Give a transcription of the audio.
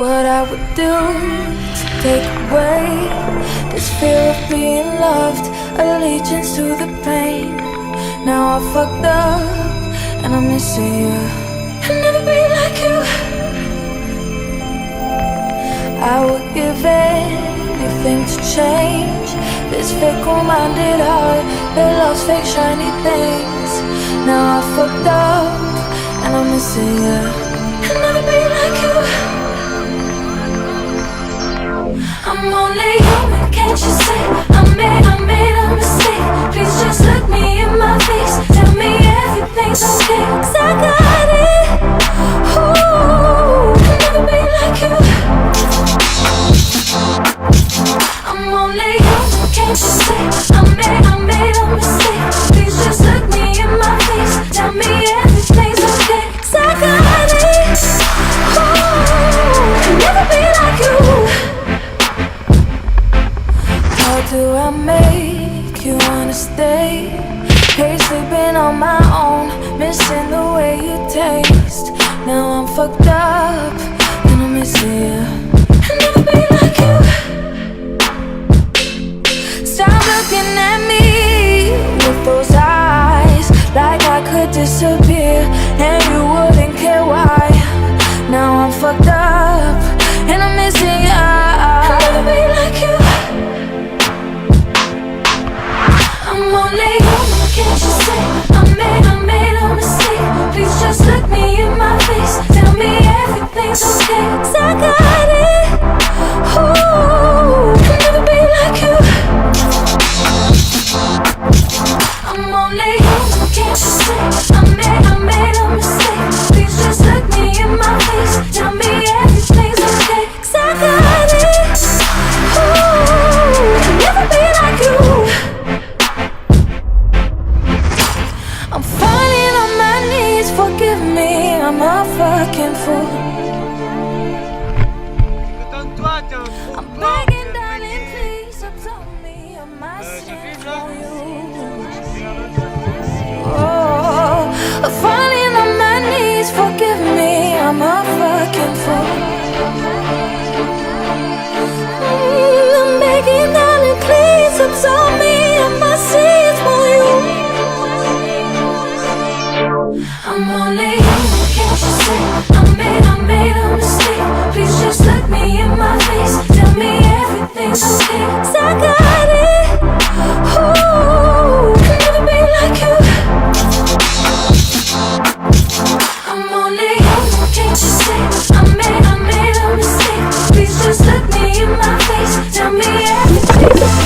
what I would do to take away this fear of being loved, allegiance to the pain. Now I fucked up and I'm missing you. I'll never be like you. I would give anything to change this fickle-minded heart that loves fake shiny things. Now I fucked up and I'm missing you. I'll never be like you. I'm only human, can't you see? I made a mistake. Please just look me in my face. Tell me everything's okay, 'cause I got it. Ooh, I'll never be like you. I'm only human, can't you see? I made a mistake. Please just look me in my face. Tell me everything's okay, 'cause I got it. Ooh, I'll never be like you. How do I make you wanna stay? Hate sleeping on my own, missing the way you taste. Now I'm fucked up and I'm missing you. I'll never be like you. Stop looking at me with those eyes, like I could disappear and you wouldn't care why. Now I'm fucked up and I'm missing you. I'll never be like you. I'm only human, can't you see? I made a mistake. Please just look me in my face. Tell me everything's okay, 'cause I got it. Ooh, I'll never be like you. I'm only human, can't you see? I made a mistake. Please just look me in my face. Tell me everything's okay, 'cause I got it. Ooh, I'll never be like you. I'm falling on my knees, forgive me, I'm a fucking fool. I'm begging, darling, please absolve me of my sin for you. Oh, I'm falling on my knees, forgive me, I'm a fucking fool. I'm begging, darling, please absolve me of my sins for you. I'm only human, can't you see? I made a mistake. Please just look me in my face. Tell me everything's okay, 'cause I got it. Ooh, I'll never be like you. I'm only human, can't you see? I made a mistake. Please just look me in my face. Tell me everything's okay.